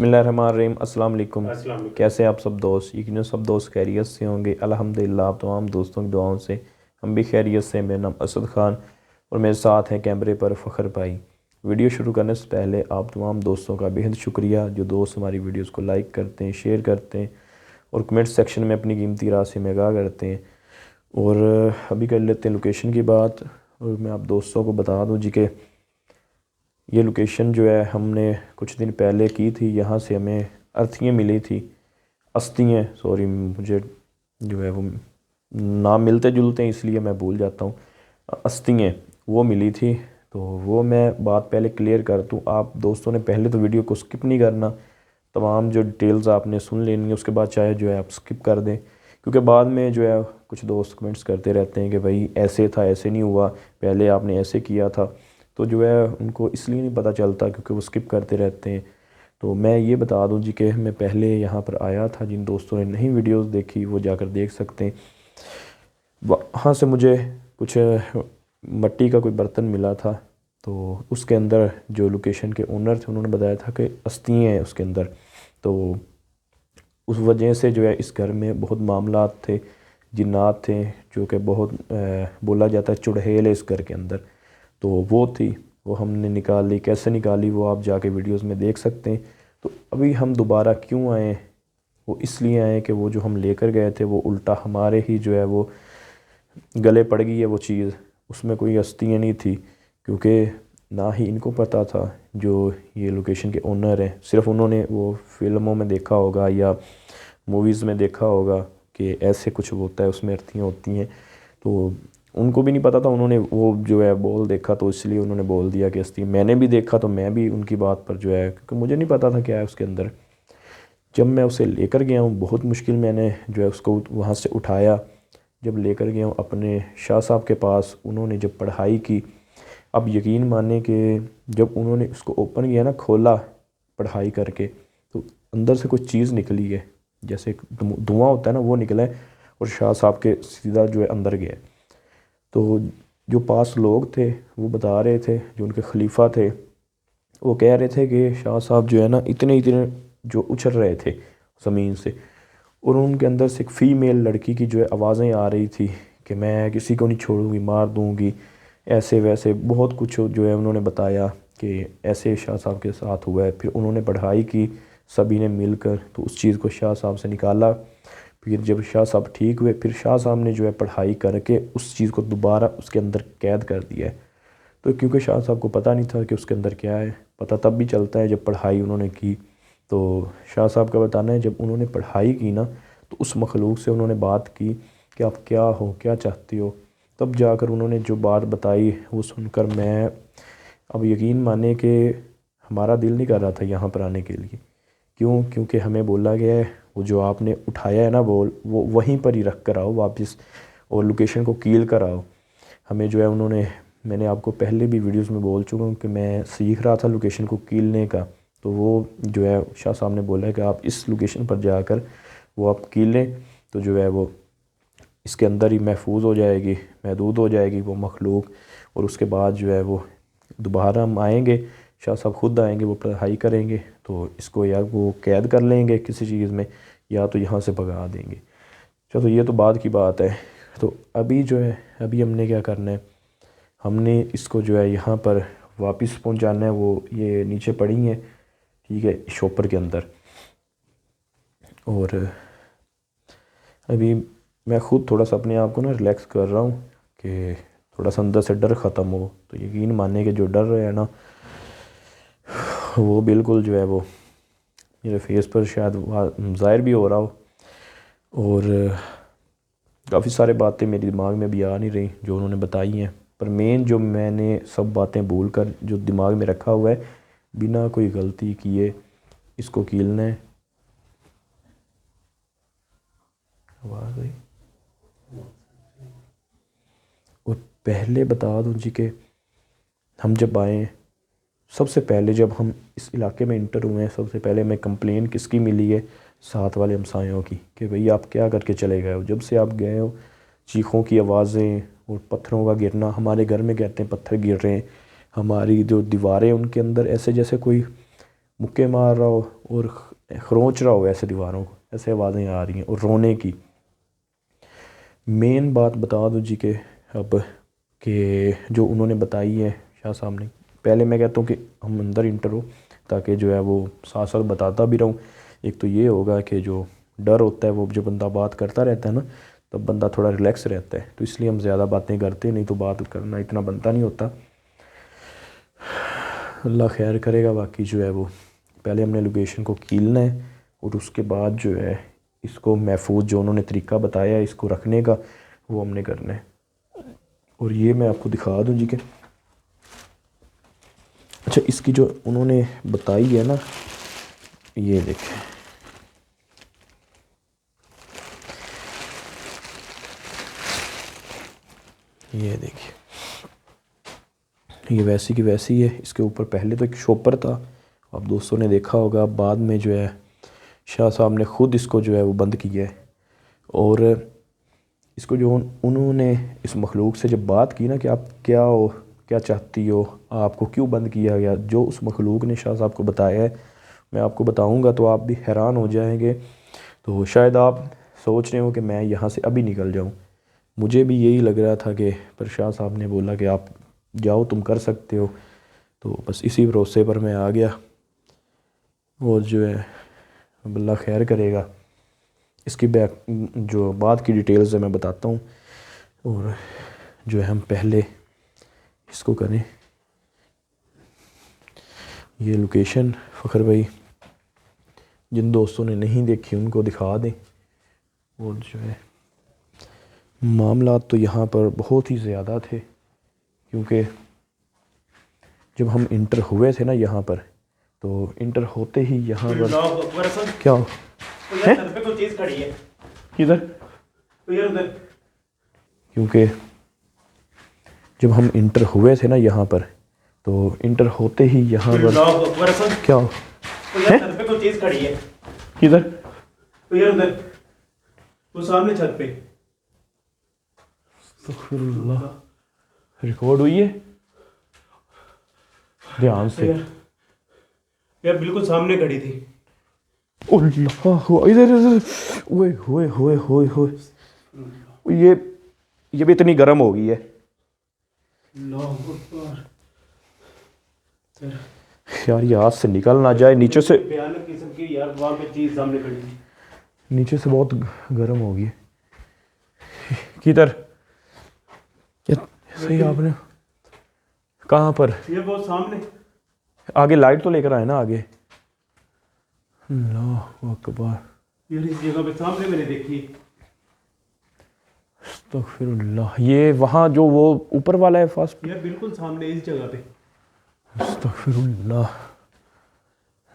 بسم اللہ الرحمن الرحیم۔ السلام علیکم۔ السلام علیکم۔ کیسے آپ سب دوست؟ یقیناً سب دوست خیریت سے ہوں گے الحمدللہ۔ آپ تمام دوستوں کی دعاؤں سے ہم بھی خیریت سے ہیں۔ میرا نام اسد خان اور میرے ساتھ ہیں کیمرے پر فخر بھائی۔ ویڈیو شروع کرنے سے پہلے آپ تمام دوستوں کا بہت شکریہ جو دوست ہماری ویڈیوز کو لائک کرتے ہیں، شیئر کرتے ہیں اور کمنٹ سیکشن میں اپنی قیمتی رائے سے آگاہ کرتے ہیں۔ اور ابھی کر لیتے ہیں لوکیشن کی بات، اور میں آپ دوستوں کو بتا دوں کہ یہ لوکیشن جو ہے ہم نے کچھ دن پہلے کی تھی۔ یہاں سے ہمیں ارتھیاں ملی تھی، استیاں، سوری مجھے جو ہے وہ نام ملتے جلتے ہیں اس لیے میں بھول جاتا ہوں، استیاں وہ ملی تھی۔ تو وہ میں بات پہلے کلیئر کر دوں، آپ دوستوں نے پہلے تو ویڈیو کو سکپ نہیں کرنا، تمام جو ڈیٹیلز آپ نے سن لینی ہے، اس کے بعد چاہے جو ہے آپ سکپ کر دیں، کیونکہ بعد میں جو ہے کچھ دوست کمنٹس کرتے رہتے ہیں کہ بھائی ایسے تھا، ایسے نہیں ہوا، پہلے آپ نے ایسے کیا تھا، تو جو ہے ان کو اس لیے نہیں پتہ چلتا کیونکہ وہ سکپ کرتے رہتے ہیں۔ تو میں یہ بتا دوں کہ میں پہلے یہاں پر آیا تھا، جن دوستوں نے نہیں ویڈیوز دیکھی وہ جا کر دیکھ سکتے ہیں۔ وہاں سے مجھے کچھ مٹی کا کوئی برتن ملا تھا، تو اس کے اندر جو لوکیشن کے اونر تھے انہوں نے بتایا تھا کہ استیاں ہیں اس کے اندر۔ تو اس وجہ سے جو ہے اس گھر میں بہت معاملات تھے، جنات تھے، جو کہ بہت بولا جاتا ہے چڑھیل ہے اس گھر کے اندر۔ تو وہ تھی، وہ ہم نے نکال لی۔ کیسے نکالی وہ آپ جا کے ویڈیوز میں دیکھ سکتے ہیں۔ تو ابھی ہم دوبارہ کیوں آئے؟ وہ اس لیے آئے کہ وہ جو ہم لے کر گئے تھے وہ الٹا ہمارے ہی جو ہے وہ گلے پڑ گئی ہے وہ چیز، اس میں کوئی استیاں نہیں تھی، کیونکہ نہ ہی ان کو پتہ تھا جو یہ لوکیشن کے اونر ہیں۔ صرف انہوں نے وہ فلموں میں دیکھا ہوگا یا موویز میں دیکھا ہوگا کہ ایسے کچھ ہوتا ہے، اس میں ارتھیاں ہوتی ہیں، تو ان کو بھی نہیں پتہ تھا۔ انہوں نے وہ جو ہے بول دیکھا تو اس لیے انہوں نے بول دیا کہ استیاں۔ میں نے بھی دیکھا تو میں بھی ان کی بات پر جو ہے، کیونکہ مجھے نہیں پتہ تھا کیا ہے اس کے اندر۔ جب میں اسے لے کر گیا ہوں، بہت مشکل میں نے جو ہے اس کو وہاں سے اٹھایا، جب لے کر گیا ہوں اپنے شاہ صاحب کے پاس، انہوں نے جب پڑھائی کی، اب یقین مانیں کہ جب انہوں نے اس کو اوپن کیا نا، کھولا پڑھائی کر کے، تو اندر سے کچھ چیز نکلی ہے، جیسے دھواں ہوتا ہے نا وہ نکلا ہے، اور شاہ صاحب کے سیدھا جو ہے اندر گیا۔ تو جو پاس لوگ تھے وہ بتا رہے تھے، جو ان کے خلیفہ تھے وہ کہہ رہے تھے کہ شاہ صاحب جو ہے نا اتنے جو اچھل رہے تھے زمین سے، اور ان کے اندر سے ایک فیمیل لڑکی کی جو ہے آوازیں آ رہی تھی کہ میں کسی کو نہیں چھوڑوں گی، مار دوں گی، ایسے ویسے بہت کچھ جو ہے انہوں نے بتایا کہ ایسے شاہ صاحب کے ساتھ ہوا ہے۔ پھر انہوں نے پڑھائی کی سبھی نے مل کر، تو اس چیز کو شاہ صاحب سے نکالا۔ پھر جب شاہ صاحب ٹھیک ہوئے، پھر شاہ صاحب نے جو ہے پڑھائی کر کے اس چیز کو دوبارہ اس کے اندر قید کر دیا ہے۔ تو کیونکہ شاہ صاحب کو پتہ نہیں تھا کہ اس کے اندر کیا ہے، پتہ تب بھی چلتا ہے جب پڑھائی انہوں نے کی۔ تو شاہ صاحب کا بتانا ہے جب انہوں نے پڑھائی کی نا، تو اس مخلوق سے انہوں نے بات کی کہ آپ کیا ہو، کیا چاہتے ہو، تب جا کر انہوں نے جو بات بتائی وہ سن کر میں اب یقین مانے کہ ہمارا دل نہیں کر رہا تھا یہاں پر آنے کے لیے۔ کیونکہ ہمیں بولا گیا ہے وہ جو آپ نے اٹھایا ہے نا بول، وہ وہیں پر ہی رکھ کر آؤ واپس، اور لوکیشن کو کیل کر آؤ۔ ہمیں جو ہے انہوں نے، میں نے آپ کو پہلے بھی ویڈیوز میں بول چکا ہوں کہ میں سیکھ رہا تھا لوکیشن کو کیلنے کا، تو وہ جو ہے شاہ صاحب نے بولا ہے کہ آپ اس لوکیشن پر جا کر وہ آپ کیلیں، تو جو ہے وہ اس کے اندر ہی محفوظ ہو جائے گی، محدود ہو جائے گی وہ مخلوق، اور اس کے بعد جو ہے وہ دوبارہ ہم آئیں گے، شاہ صاحب خود آئیں گے، وہ پڑھائی کریں گے، تو اس کو یا وہ قید کر لیں گے کسی چیز میں، یا تو یہاں سے بھگا دیں گے۔ چلو یہ تو بعد کی بات ہے۔ تو ابھی جو ہے ابھی ہم نے کیا کرنا ہے، ہم نے اس کو جو ہے یہاں پر واپس پہنچانا ہے۔ وہ یہ نیچے پڑی ہیں، ٹھیک ہے، شاپر کے اندر، اور ابھی میں خود تھوڑا سا اپنے آپ کو نا ریلیکس کر رہا ہوں کہ تھوڑا سا اندر سے ڈر ختم ہو۔ تو یقین ماننے کہ جو ڈر رہے ہیں نا وہ بالکل جو ہے وہ میرے فیس پر شاید ظاہر بھی ہو رہا ہو، اور کافی سارے باتیں میری دماغ میں بھی آ نہیں رہی جو انہوں نے بتائی ہیں، پر مین جو میں نے سب باتیں بھول کر جو دماغ میں رکھا ہوا ہے، بنا کوئی غلطی کیے اس کو کیلنا ہے۔ آواز آئی؟ اور پہلے بتا دوں کہ ہم جب آئے، سب سے پہلے جب ہم اس علاقے میں انٹر ہوئے ہیں، سب سے پہلے ہمیں کمپلین کس کی ملی ہے؟ ساتھ والے ہمسایوں کی، کہ بھئی آپ کیا کر کے چلے گئے ہو؟ جب سے آپ گئے ہو چیخوں کی آوازیں اور پتھروں کا گرنا، ہمارے گھر میں کہتے ہیں پتھر گر رہے ہیں، ہماری جو دیواریں ان کے اندر ایسے جیسے کوئی مکے مار رہا ہو اور خرونچ رہا ہو ایسے دیواروں کو، ایسے آوازیں آ رہی ہیں اور رونے کی۔ مین بات بتا دو جی کہ اب کہ جو انہوں نے بتائی ہے شاہ صاحب نے، پہلے میں کہتا ہوں کہ ہم اندر انٹر ہو تاکہ جو ہے وہ ساتھ ساتھ بتاتا بھی رہوں۔ ایک تو یہ ہوگا کہ جو ڈر ہوتا ہے وہ جو بندہ بات کرتا رہتا ہے نا، تب بندہ تھوڑا ریلیکس رہتا ہے، تو اس لیے ہم زیادہ باتیں کرتے نہیں، تو بات کرنا اتنا بنتا نہیں ہوتا۔ اللہ خیر کرے گا۔ باقی جو ہے وہ پہلے ہم نے لوکیشن کو کھیلنا ہے اور اس کے بعد جو ہے اس کو محفوظ جو انہوں نے طریقہ بتایا ہے اس کو رکھنے کا، وہ ہم نے کرنا ہے۔ اور یہ میں آپ کو دکھا دوں جی کہ اچھا اس کی جو انہوں نے بتائی ہے نا، یہ دیکھیں، یہ دیکھیں، یہ ویسی کی ویسی ہے۔ اس کے اوپر پہلے تو ایک شوپر تھا، آپ دوستوں نے دیکھا ہوگا، بعد میں جو ہے شاہ صاحب نے خود اس کو جو ہے وہ بند کیا ہے۔ اور اس کو جو انہوں نے اس مخلوق سے جب بات کی نا کہ آپ کیا ہو، کیا چاہتی ہو، آپ کو کیوں بند کیا گیا، جو اس مخلوق نے شاہ صاحب کو بتایا ہے میں آپ کو بتاؤں گا تو آپ بھی حیران ہو جائیں گے۔ تو شاید آپ سوچ رہے ہو کہ میں یہاں سے ابھی نکل جاؤں، مجھے بھی یہی لگ رہا تھا کہ پر شاہ صاحب نے بولا کہ آپ جاؤ، تم کر سکتے ہو، تو بس اسی بھروسے پر میں آ گیا۔ اور جو ہے اب اللہ خیر کرے گا، اس کی جو بعد کی ڈیٹیلز ہے میں بتاتا ہوں۔ اور جو ہے ہم پہلے اس کو کریں، یہ لوکیشن فخر بھائی جن دوستوں نے نہیں دیکھی ان کو دکھا دیں۔ اور جو ہے معاملات تو یہاں پر بہت ہی زیادہ تھے، کیونکہ جب ہم انٹر ہوئے تھے نا یہاں پر، تو انٹر ہوتے ہی یہاں پر کیا ہے کدھر، کیونکہ جب ہم انٹر ہوئے تھے نا یہاں پر، تو انٹر ہوتے ہی یہاں پر کیا کدھر، وہ سامنے چھت پہ استغفر اللہ، ریکارڈ ہوئی ہے دھیان سے، یار بالکل سامنے کھڑی تھی۔ اللہ ادھر ادھر، اوئے ہوئے ہوئے ہوئے ہوئے، یہ بھی اتنی گرم ہو گئی ہے اللہ اکبر، یار، یہ ہاتھ سے نکل نہ جائے، نیچے سے بھیانک قسم کی یار وہاں پہ چیز سامنے کھڑی تھی، نیچے سے بہت گرم ہو گئی ہے۔ کدھر صحیح آپ نے کہاں پر، یہ بہت سامنے، آگے لائٹ تو لے کر آئے نا آگے۔ اللہ اکبر، یار اس جگہ پہ سامنے میں نے دیکھی۔ استغفر اللہ، یہ وہاں جو وہ اوپر والا ہے فاسٹ، یار بالکل سامنے اس جگہ پہ، استغفر اللہ،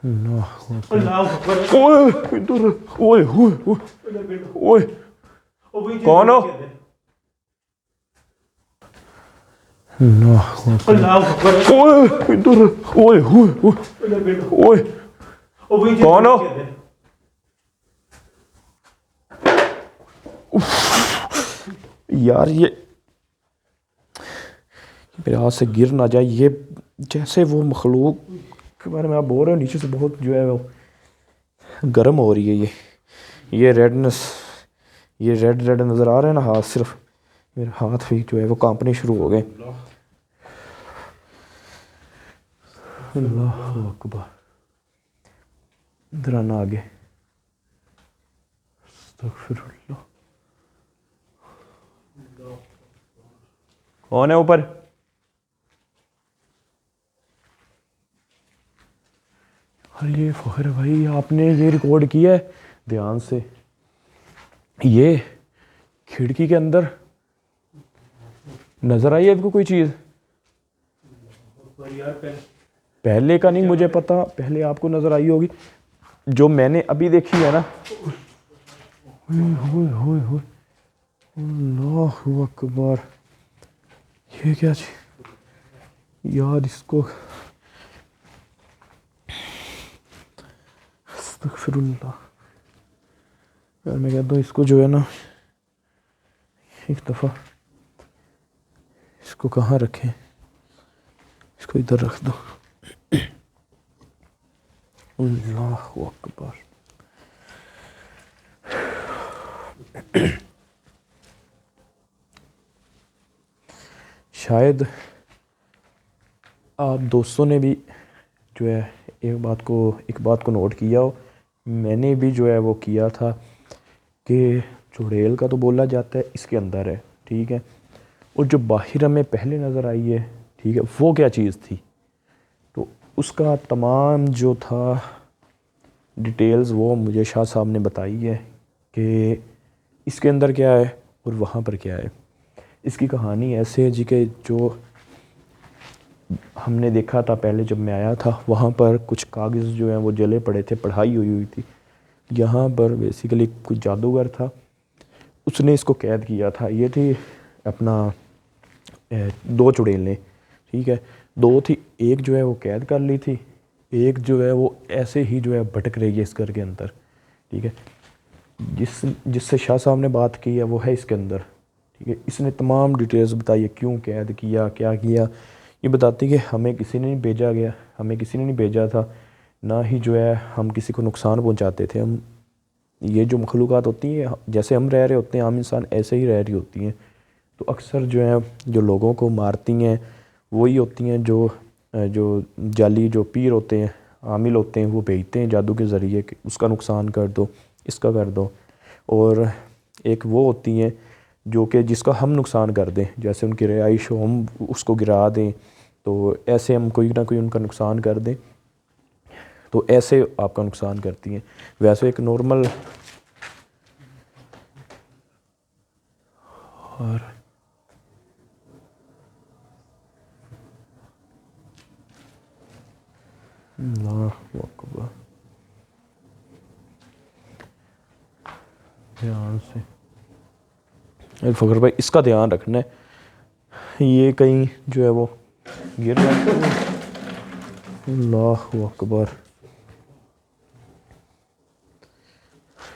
اللہ اکبر، اللہ اکبر، اوئے ادھر، اوئے ہوئے اوئے، کون ہو؟ اللہ اکبر، اللہ اکبر، اوئے ادھر، اوئے ہوئے اوئے، کون ہو؟ یار یہ میرے ہاتھ سے گر نہ جائے، یہ جیسے وہ مخلوق کے بارے میں آپ بول رہے ہو، نیچے سے بہت جو ہے وہ گرم ہو رہی ہے، یہ ریڈنس، یہ ریڈ نظر آ رہا ہے نا ہاتھ، صرف میرے ہاتھ بھی جو ہے وہ کانپنے شروع ہو گئے۔ اللہ اکبر، ادھر آنا آگے، استغفر اللہ، کون ہے اوپر؟ یہ فخر بھائی آپ نے یہ ریکارڈ کیا ہے دھیان سے، یہ کھڑکی کے اندر نظر آئی ہے آپ کو کوئی چیز؟ پہلے کا نہیں مجھے پتا، پہلے آپ کو نظر آئی ہوگی، جو میں نے ابھی دیکھی ہے نا، اللہ اکبر، یہ کیا چیز یار، اس کو استغفر اللہ، یار میں کہتا ہوں اس کو جو ہے نا ایک دفعہ اس کو کہاں رکھیں، اس کو ادھر رکھ دو، اللہ اکبر. شاید آپ دوستوں نے بھی جو ہے ایک بات کو نوٹ کیا ہو. میں نے بھی جو ہے وہ کیا تھا کہ چڑیل کا تو بولا جاتا ہے اس کے اندر ہے, ٹھیک ہے, اور جو باہر ہمیں پہلے نظر آئی ہے, ٹھیک ہے, وہ کیا چیز تھی. تو اس کا تمام جو تھا ڈیٹیلز وہ مجھے شاہ صاحب نے بتائی ہے کہ اس کے اندر کیا ہے اور وہاں پر کیا ہے. اس کی کہانی ایسے ہے جی کہ جو ہم نے دیکھا تھا پہلے جب میں آیا تھا, وہاں پر کچھ کاغذ جو ہیں وہ جلے پڑے تھے, پڑھائی ہوئی تھی. یہاں پر بیسیکلی کچھ جادوگر تھا, اس نے اس کو قید کیا تھا. یہ تھی اپنا 2 چڑیلیں, ٹھیک ہے, 2 تھی, ایک جو ہے وہ قید کر لی تھی, ایک جو ہے وہ ایسے ہی جو ہے بھٹک رہی ہے اس گھر کے اندر, ٹھیک ہے. جس سے شاہ صاحب نے بات کی ہے وہ ہے اس کے اندر, ٹھیک ہے. اس نے تمام ڈیٹیلز بتائی ہے, کیوں قید کیا, کیا کیا. یہ بتاتی کہ ہمیں کسی نے نہیں بھیجا تھا, نہ ہی جو ہے ہم کسی کو نقصان پہنچاتے تھے. ہم یہ جو مخلوقات ہوتی ہیں جیسے ہم رہ رہے ہوتے ہیں, عام انسان ایسے ہی رہ رہی ہوتی ہیں. تو اکثر جو ہیں جو لوگوں کو مارتی ہیں وہی ہوتی ہیں جو جعلی جو پیر ہوتے ہیں, عامل ہوتے ہیں, وہ بھیجتے ہیں جادو کے ذریعے کہ اس کا نقصان کر دو, اس کا کر دو. اور ایک وہ ہوتی ہیں جو کہ جس کا ہم نقصان کر دیں, جیسے ان کی رہائش ہو ہم اس کو گرا دیں, تو ایسے ہم کوئی نہ کوئی ان کا نقصان کر دیں, تو ایسے آپ کا نقصان کرتی ہیں. ویسے ایک نارمل اور اللہ اکبر, دھیان سے فخر بھائی اس کا دھیان رکھنا ہے, یہ کہیں جو ہے وہ گر جاتا ہے. اللہ اکبر,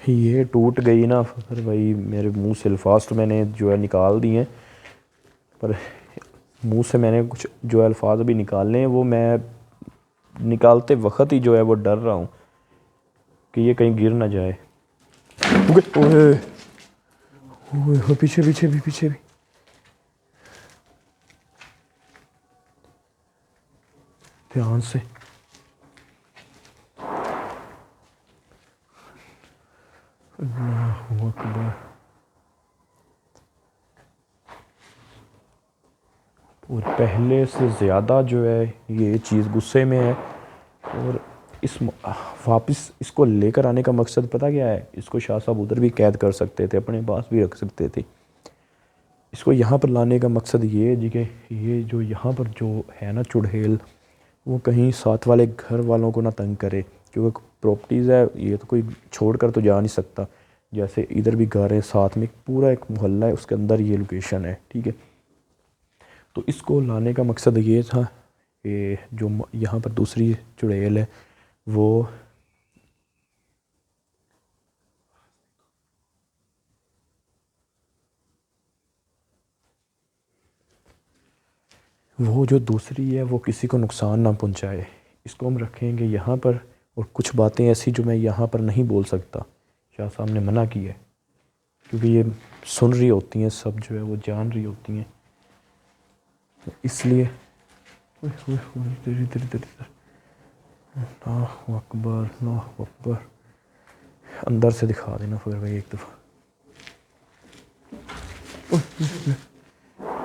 یہ ٹوٹ گئی نا فخر بھائی, میرے منہ سے الفاظ تو میں نے جو ہے نکال دی ہیں, پر منہ سے میں نے کچھ جو الفاظ ابھی نکالنے ہیں وہ میں نکالتے وقت ہی جو ہے وہ ڈر رہا ہوں کہ یہ کہیں گر نہ جائے. پیچھے بھی دھیان سے. اللہ اکبر, اور پہلے سے زیادہ جو ہے یہ چیز غصے میں ہے, اور واپس اس کو لے کر آنے کا مقصد پتہ کیا ہے. اس کو شاہ صاحب ادھر بھی قید کر سکتے تھے, اپنے پاس بھی رکھ سکتے تھے. اس کو یہاں پر لانے کا مقصد یہ ہے جی کہ یہ جو یہاں پر جو ہے نا چڑیل, وہ کہیں ساتھ والے گھر والوں کو نہ تنگ کرے, کیونکہ پراپرٹیز ہے یہ تو کوئی چھوڑ کر تو جا نہیں سکتا. جیسے ادھر بھی گھر ہے, ساتھ میں پورا ایک محلہ ہے, اس کے اندر یہ لوکیشن ہے, ٹھیک ہے. تو اس کو لانے کا مقصد یہ تھا کہ جو یہاں پر دوسری چڑیل ہے وہ جو دوسری ہے وہ کسی کو نقصان نہ پہنچائے. اس کو ہم رکھیں گے یہاں پر, اور کچھ باتیں ایسی جو میں یہاں پر نہیں بول سکتا, شاہ صاحب نے منع کی ہے, کیونکہ یہ سن رہی ہوتی ہیں سب, جو ہے وہ جان رہی ہوتی ہیں. اس لیے اللہ اکبر, اللہ اکبر. اندر سے دکھا دینا پھر بھائی ایک دفعہ.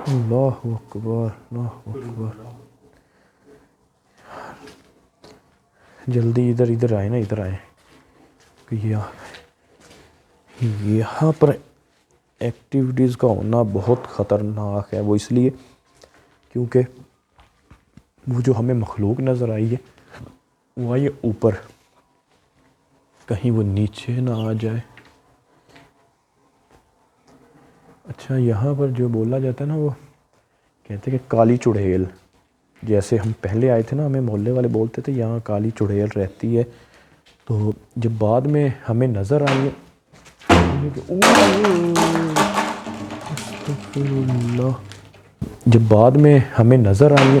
اللہ اکبر, اللہ اکبر. جلدی ادھر آئے نا, ادھر آئے. یہاں پر ایکٹیویٹیز کا ہونا بہت خطرناک ہے. وہ اس لیے کیونکہ وہ جو ہمیں مخلوق نظر آئی ہے وہ آئی ہے اوپر, کہیں وہ نیچے نہ آ جائے. اچھا, یہاں پر جو بولا جاتا ہے نا, وہ کہتے ہیں کہ کالی چڑیل, جیسے ہم پہلے آئے تھے نا, ہمیں محلے والے بولتے تھے یہاں کالی چڑیل رہتی ہے. تو جب بعد میں ہمیں نظر آئی ہے, جب بعد میں ہمیں نظر آئی ہے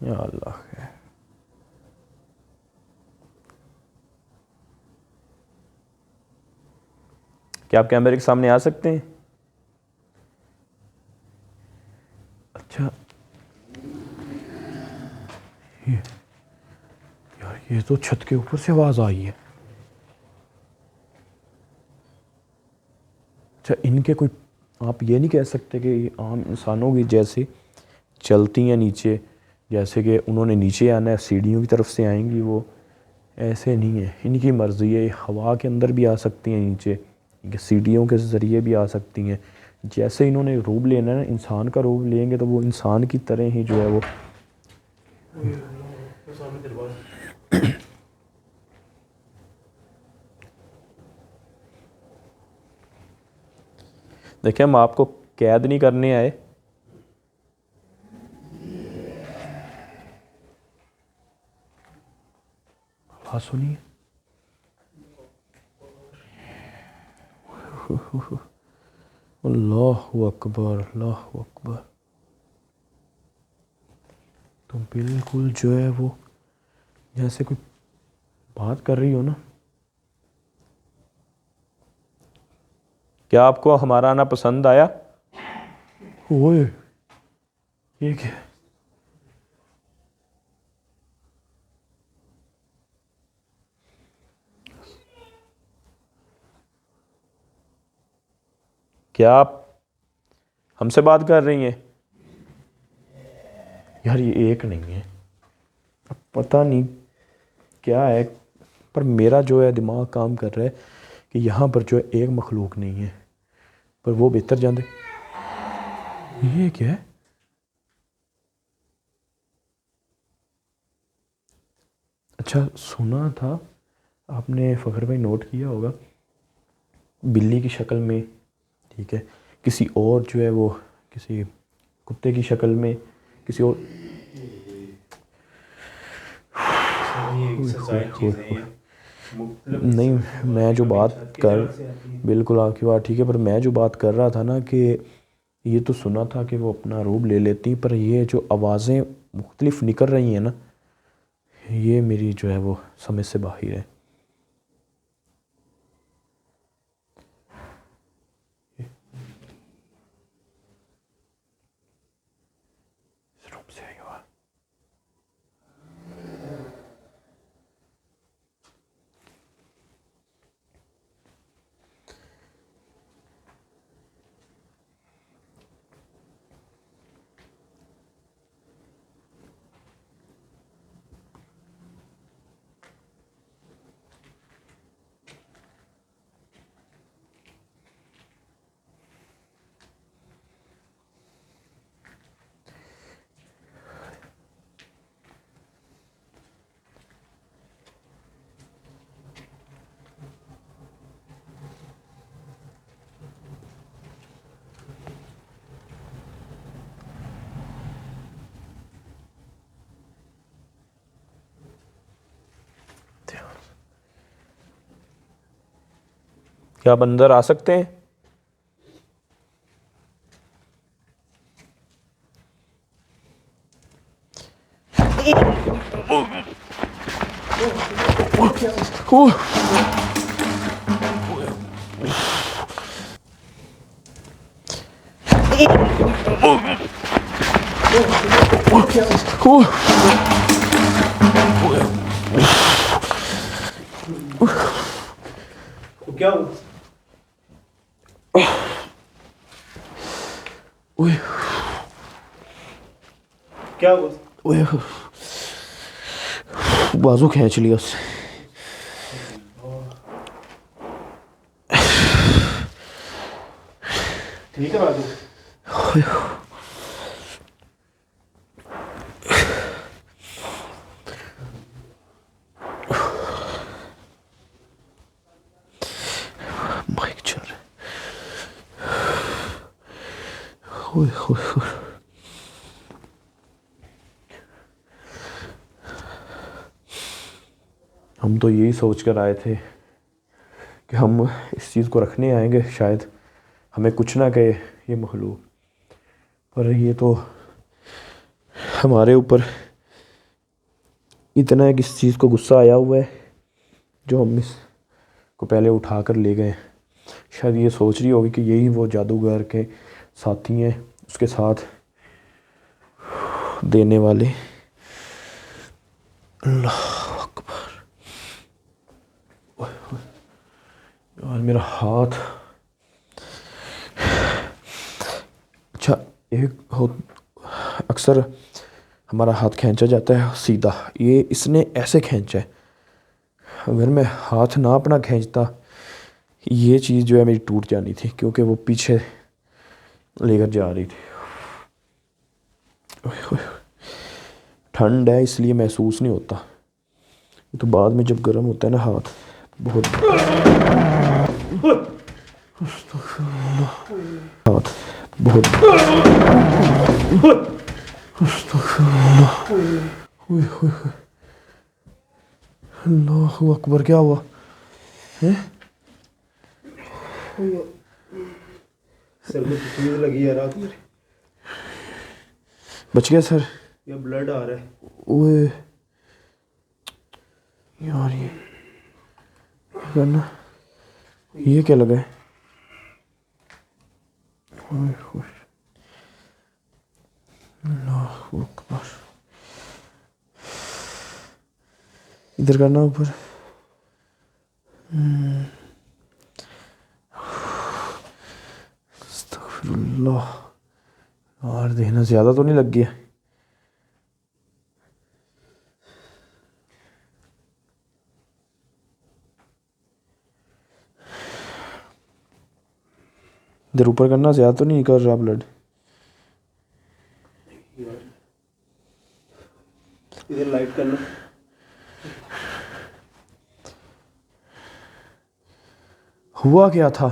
یا اللہ ہے. کیا آپ کیمرے کے سامنے آ سکتے ہیں؟ اچھا یار یہ تو چھت کے اوپر سے آواز آئی ہے. اچھا ان کے کوئی آپ یہ نہیں کہہ سکتے کہ یہ عام انسانوں کی جیسے چلتی ہیں نیچے، جیسے کہ انہوں نے نیچے آنا ہے سیڑھیوں کی طرف سے آئیں گی، وہ ایسے نہیں ہے. ان کی مرضی ہے، ہوا کے اندر بھی آ سکتی ہیں نیچے، سیڑھیوں کے ذریعے بھی آ سکتی ہیں. جیسے انہوں نے روپ لینا ہے نا، انسان کا روپ لیں گے تو وہ انسان کی طرح ہی جو ہے وہ دیکھیں ہم آپ کو قید نہیں کرنے آئے. آواز سنیے. اللہ اکبر اللہ اکبر. تو بالکل جو ہے وہ جیسے کوئی بات کر رہی ہو نا. کیا آپ کو ہمارا آنا پسند آیا؟ اوئے یہ کیا؟ کیا آپ ہم سے بات کر رہی ہیں؟ یار یہ ایک نہیں ہے، اب پتہ نہیں کیا ہے، پر میرا جو ہے دماغ کام کر رہا ہے کہ یہاں پر جو ہے ایک مخلوق نہیں ہے، پر وہ بہتر جاندے. یہ کیا ہے؟ اچھا سنا تھا آپ نے فخر بھائی، نوٹ کیا ہوگا، بلی کی شکل میں، ٹھیک ہے، کسی اور جو ہے وہ کسی کتے کی شکل میں، کسی اور نہیں. میں جو بات کر بالکل آپ کی بات ٹھیک ہے، پر میں جو بات کر رہا تھا نا کہ یہ تو سنا تھا کہ وہ اپنا روپ لے لیتی ہیں، پر یہ جو آوازیں مختلف نکل رہی ہیں نا، یہ میری جو ہے وہ سمجھ سے باہر ہے. اس روم سے آئی آواز. کیا آپ اندر آ سکتے ہیں؟ کیا ہوا؟ کیا ہوا؟ بازو کھینچ لیا اس سے. ٹھیک ہے بازو؟ مائک چل رہا ہے. ہم تو یہی سوچ کر آئے تھے کہ ہم اس چیز کو رکھنے آئیں گے، شاید ہمیں کچھ نہ کہے یہ مخلوق، پر یہ تو ہمارے اوپر اتنا ہے کہ اس چیز کو غصہ آیا ہوا ہے جو ہم اس کو پہلے اٹھا کر لے گئے. شاید یہ سوچ رہی ہوگی کہ یہی وہ جادوگر کے ساتھی ہیں اس کے ساتھ دینے والے. اللہ اکبر. یار میرا ہاتھ. اچھا ایک اکثر ہمارا ہاتھ کھینچا جاتا ہے سیدھا, یہ اس نے ایسے کھینچا ہے. اگر میں ہاتھ نہ اپنا کھینچتا یہ چیز جو ہے میری ٹوٹ جانی تھی, کیونکہ وہ پیچھے لے کر جا رہی تھی. ٹھنڈ ہے اس لیے محسوس نہیں ہوتا, تو بعد میں جب گرم ہوتا ہے نا ہاتھ بہت ہاتھ بہت اللہ اکبر. کیا ہوا سر میں چیز لگی ہے رات میں. بچ گیا سر؟ یہ بلڈ آ رہا ہے. اوے یار یہ کرنا, یہ کیا لگا ہے؟ اللہ اکبر. ادھر کرنا اوپر. استغفر اللہ. یار دیکھنا زیادہ تو نہیں لگ گیا؟ ادھر اوپر کرنا, زیادہ تو نہیں کر رہا بلڈ؟ ادھر لائٹ کرنا. ہوا کیا تھا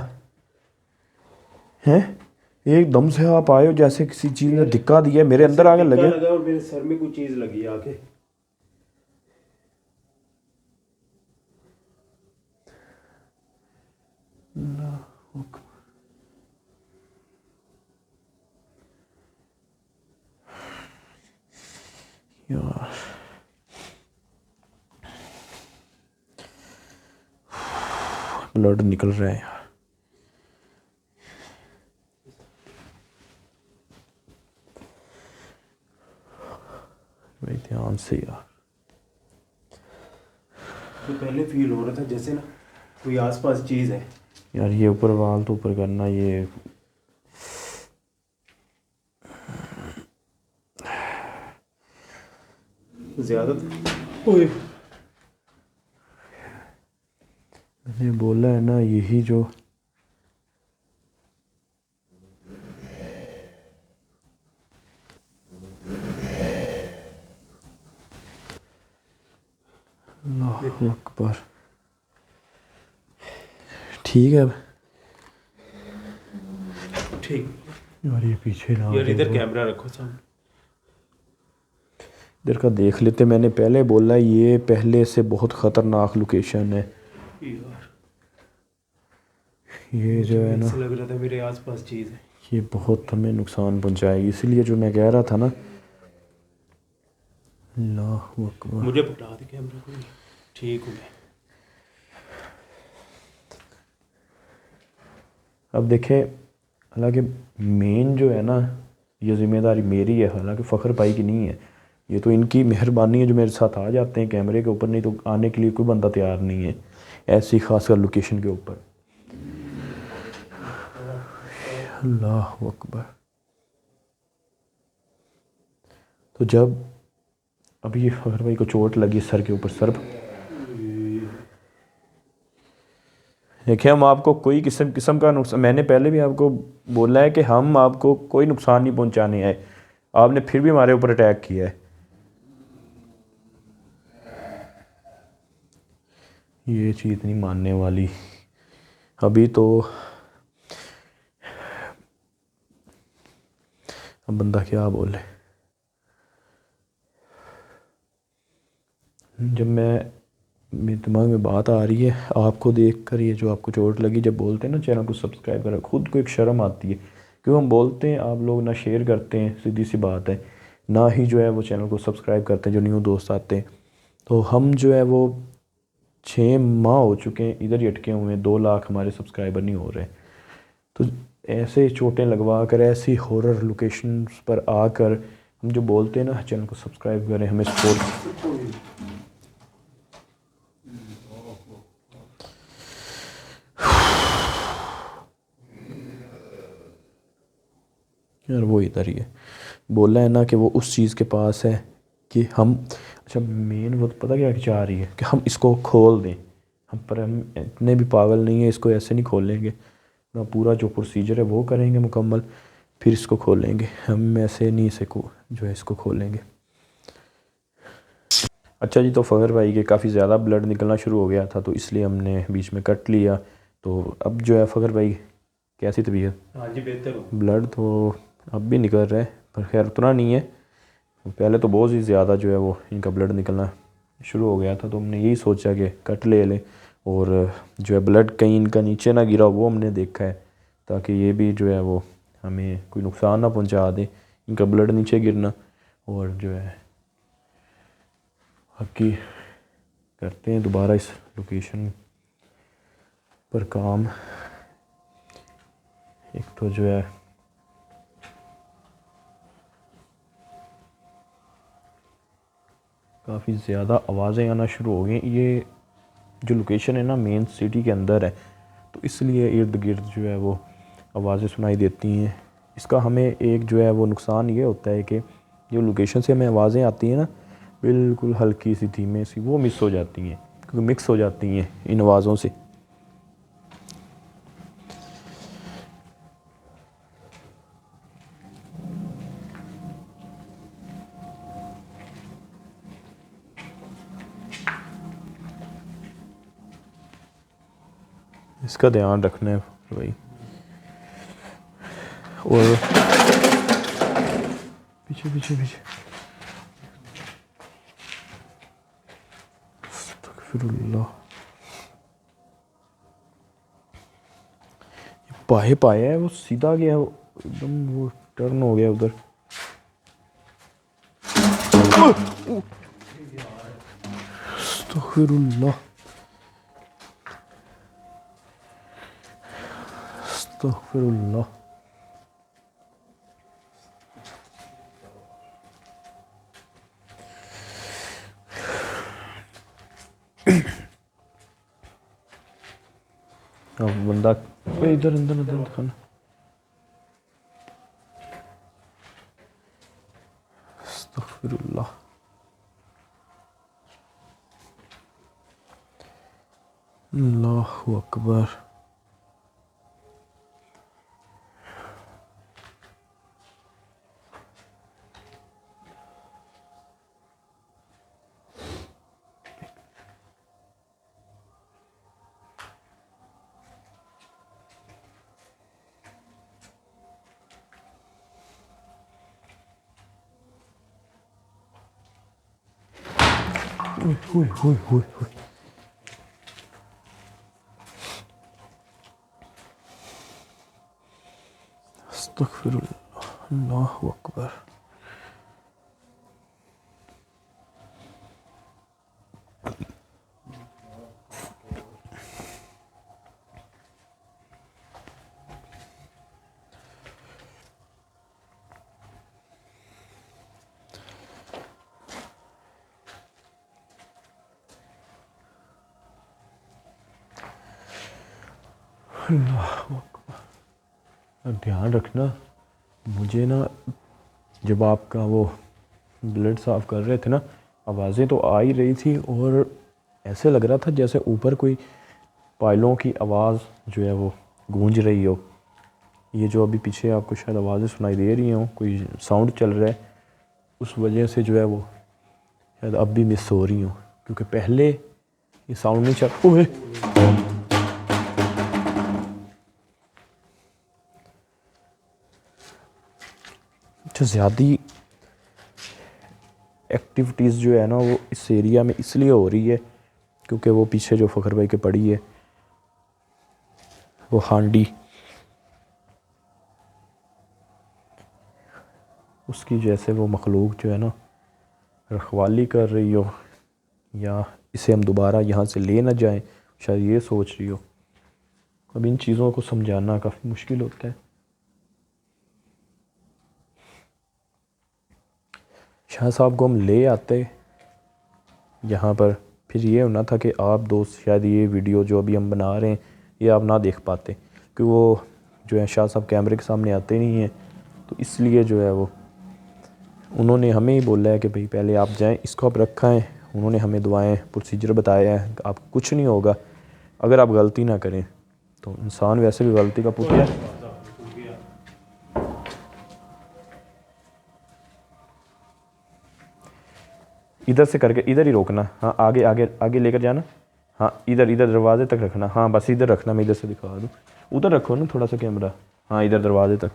ہیں؟ ایک دم سے آپ آئے ہو جیسے کسی چیز نے دھکا دیا, میرے اندر آ کے لگے. لگا اور میرے سر میں کوئی چیز لگی آ کے. یار بلڈ نکل رہا ہے یار. بھائی دھیان سے یار. تو پہلے فیل ہو رہا تھا جیسے نا کوئی آس پاس چیز ہے. یار یہ اوپر وال تو اوپر کرنا, یہ زیادہ اوئے میں نے بولا ہے نا یہی جو اللہ اکبر. ٹھیک ہے اب ٹھیک. یار یہ پیچھے نہ یار ادھر کیمرہ رکھو سامنے. ادھر کا دیکھ لیتے. میں نے پہلے بولا یہ پہلے سے بہت خطرناک لوکیشن ہے. یہ جو ہے نا ایسا لگ رہا تھا میرے آس پاس چیز ہے. یہ بہت ہمیں نقصان پہنچائے گی, اسی لیے جو میں کہہ رہا تھا نا. اللہ اکبر. مجھے پکڑا دے کیمرہ کو. ٹھیک ہو گیا. اب دیکھیں, حالانکہ مین جو ہے نا یہ ذمہ داری میری ہے, حالانکہ فخر بھائی کی نہیں ہے. یہ تو ان کی مہربانی ہے جو میرے ساتھ آ جاتے ہیں کیمرے کے اوپر, نہیں تو آنے کے لیے کوئی بندہ تیار نہیں ہے ایسی خاص کر لوکیشن کے اوپر. اللہ اکبر. تو جب ابھی فخر بھائی کو چوٹ لگی سر کے اوپر, سر دیکھیں ہم آپ کو کوئی قسم کا نقصان, میں نے پہلے بھی آپ کو بولا ہے کہ ہم آپ کو کوئی نقصان نہیں پہنچانے آئے, آپ نے پھر بھی ہمارے اوپر اٹیک کیا ہے. یہ چیز نہیں ماننے والی. ابھی تو اب بندہ کیا بولے. جب میرے دماغ میں بات آ رہی ہے آپ کو دیکھ کر, یہ جو آپ کو چوٹ لگی, جب بولتے ہیں نا چینل کو سبسکرائب کریں, خود کو ایک شرم آتی ہے. کیوں ہم بولتے ہیں, آپ لوگ نہ شیئر کرتے ہیں, سیدھی سی بات ہے, نہ ہی جو ہے وہ چینل کو سبسکرائب کرتے ہیں جو نیو دوست آتے ہیں. تو ہم جو ہے وہ 6 ماہ ہو چکے ہیں ادھر ہی اٹکے ہوئے ہیں، 2 لاکھ ہمارے سبسکرائبر نہیں ہو رہے. تو ایسے چوٹیں لگوا کر ایسی ہورر لوکیشنز پر آ کر ہم جو بولتے ہیں نا چینل کو سبسکرائب کریں، ہمیں سپورٹ. یار وہ ادھر ہی ہے، بولا ہے نا کہ وہ اس چیز کے پاس ہے کہ ہم اچھا مین وہ پتہ کیا چاہ رہی ہے کہ ہم اس کو کھول دیں. ہم اتنے بھی پاگل نہیں ہیں، اس کو ایسے نہیں کھولیں گے نہ، پورا جو پروسیجر ہے وہ کریں گے مکمل پھر اس کو کھولیں گے. ہم ایسے نہیں اسے کو جو ہے اس کو کھولیں گے. اچھا جی، تو فخر بھائی کے کافی زیادہ بلڈ نکلنا شروع ہو گیا تھا تو اس لیے ہم نے بیچ میں کٹ لیا. تو اب جو ہے فخر بھائی کیسی طبیعت؟ ہاں جی بہتر ہو. بلڈ تو اب بھی نکل رہا ہے پر خیر اتنا نہیں ہے، پہلے تو بہت ہی زیادہ جو ہے وہ ان کا بلڈ نکلنا شروع ہو گیا تھا. تو ہم نے یہی سوچا کہ کٹ لے لیں اور جو ہے بلڈ کہیں ان کا نیچے نہ گرا وہ ہم نے دیکھا ہے، تاکہ یہ بھی جو ہے وہ ہمیں کوئی نقصان نہ پہنچا دے ان کا بلڈ نیچے گرنا. اور جو ہے باقی کرتے ہیں دوبارہ اس لوکیشن پر کام. ایک تو جو ہے کافی زیادہ آوازیں آنا شروع ہو گئی. یہ جو لوکیشن ہے نا مین سٹی کے اندر ہے تو اس لیے ارد گرد جو ہے وہ آوازیں سنائی دیتی ہیں. اس کا ہمیں ایک جو ہے وہ نقصان یہ ہوتا ہے کہ جو لوکیشن سے ہمیں آوازیں آتی ہیں نا بالکل ہلکی سی دھیمے سی وہ مس ہو جاتی ہیں، کیونکہ مکس ہو جاتی ہیں ان آوازوں سے. اس کا دھیان رکھنا ہے بھائی. اور پیچھے پیچھے پیچھے استغفر اللہ. پائے پایا ہے وہ سیدھا گیا ایک دم، وہ ٹرن ہو گیا ادھر. استغفر اللہ استغفر اللہ. اب بندہ ادھر اندر اندر کھانا. استغفر اللہ. اللہ اکبر. ہوئے ہوئے ہوئے ہوئے. استغفر اللہ. اللہ اکبر. اللہ اکبر. دھیان رکھنا مجھے نا جب آپ کا وہ بلڈ صاف کر رہے تھے نا آوازیں تو آ ہی رہی تھی اور ایسے لگ رہا تھا جیسے اوپر کوئی پائلوں کی آواز جو ہے وہ گونج رہی ہو. یہ جو ابھی پیچھے آپ کو شاید آوازیں سنائی دے رہی ہوں، کوئی ساؤنڈ چل رہا ہے، اس وجہ سے جو ہے وہ شاید اب بھی مس ہو رہی ہوں، کیونکہ پہلے یہ ساؤنڈ نہیں چل ہوئے. اچھا زیادہ ایکٹیویٹیز جو ہے نا وہ اس ایریا میں اس لیے ہو رہی ہے کیونکہ وہ پیچھے جو فخر بھائی کے پڑی ہے وہ ہانڈی، اس کی جیسے وہ مخلوق جو ہے نا رکھوالی کر رہی ہو یا اسے ہم دوبارہ یہاں سے لے نہ جائیں، شاید یہ سوچ رہی ہو۔ اب ان چیزوں کو سمجھانا کافی مشکل ہوتا ہے۔ شاہ صاحب کو ہم لے آتے یہاں پر، پھر یہ ہونا تھا کہ آپ دوست شاید یہ ویڈیو جو ابھی ہم بنا رہے ہیں یہ آپ نہ دیکھ پاتے، کہ وہ جو ہے شاہ صاحب کیمرے کے سامنے آتے نہیں ہیں، تو اس لیے جو ہے وہ انہوں نے ہمیں ہی بولا ہے کہ بھئی پہلے آپ جائیں، اس کو آپ رکھائیں۔ انہوں نے ہمیں دعائیں پروسیجر بتایا ہے کہ آپ کچھ نہیں ہوگا اگر آپ غلطی نہ کریں، تو انسان ویسے بھی غلطی کا پتلا ہے۔ ادھر سے کر کے ادھر ہی روکنا، ہاں آگے آگے آگے لے کر جانا، ہاں ادھر دروازے تک رکھنا، ہاں بس ادھر رکھنا، میں ادھر سے دکھا دوں، ادھر رکھو نا تھوڑا سا کیمرہ، ہاں ادھر دروازے تک۔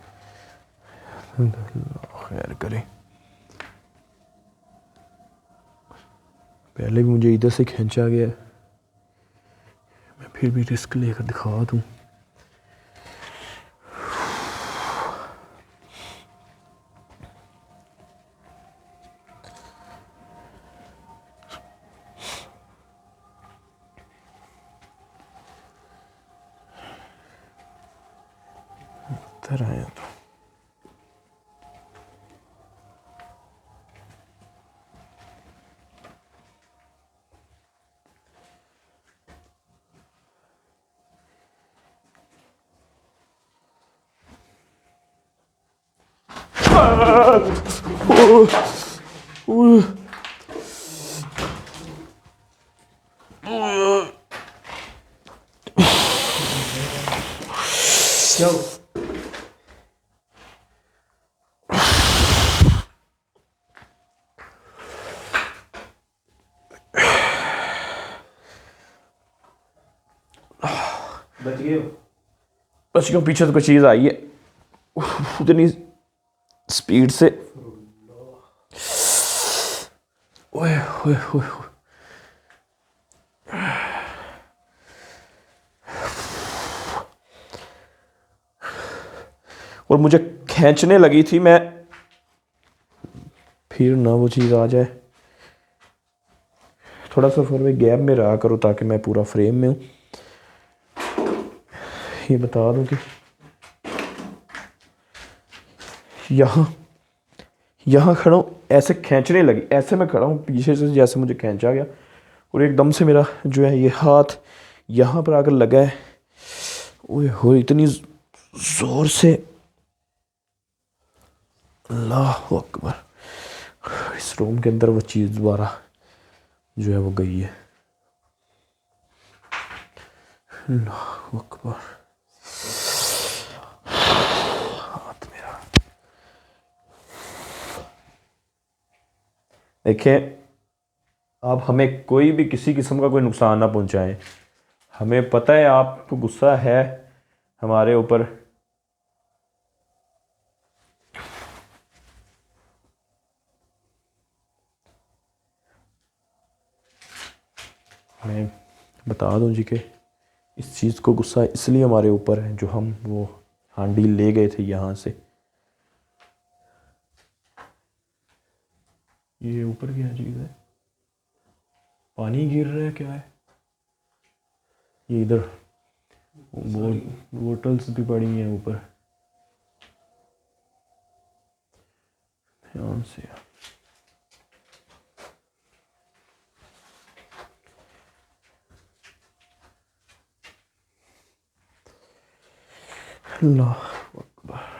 اللہ خیر کرے، پہلے بھی مجھے ادھر سے کھینچا گیا، میں پھر بھی رسک لے کر دکھا دوں۔ ادھر آیا تو بچ گئے ہو؟ بس کیوں پیچھے تو کوئی چیز آئی ہے اتنی اسپیڈ سے، اوئے ہوئے ہوئے ہوئے۔ اور مجھے کھینچنے لگی تھی، میں پھر نہ وہ چیز آ جائے۔ تھوڑا سا فور میں گیپ میں رہا کرو تاکہ میں پورا فریم میں ہوں۔ یہ بتا دوں کہ یہاں کھڑا ہوں، ایسے کھینچنے لگی، ایسے میں کھڑا ہوں پیچھے سے جیسے مجھے کھینچا گیا، اور ایک دم سے میرا جو ہے یہ ہاتھ یہاں پر آ کر لگا ہے، اوئے ہوئے اتنی زور سے، اللہ اکبر۔ اس روم کے اندر وہ چیز دوبارہ جو ہے وہ گئی ہے، اللہ اکبر۔ ہاتھ میرا دیکھیں، آپ ہمیں کوئی بھی کسی قسم کا کوئی نقصان نہ پہنچائیں، ہمیں پتہ ہے آپ کو غصہ ہے ہمارے اوپر، میں بتا دوں جی کہ اس چیز کو غصہ اس لیے ہمارے اوپر ہے جو ہم وہ ہانڈی لے گئے تھے یہاں سے۔ یہ اوپر کیا چیز ہے؟ پانی گر رہا ہے کیا ہے؟ یہ ادھر بوٹلز بھی پڑی ہیں اوپر، دھیان سے۔ اللہ اکبر۔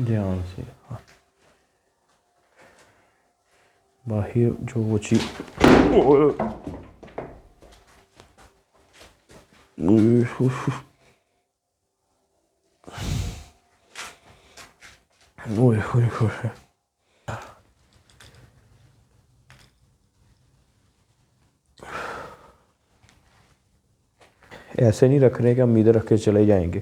دھیان سے باہر جو وہ چیز، ایسے نہیں رکھ رہے کہ ہم ادھر رکھ کے چلے جائیں گے،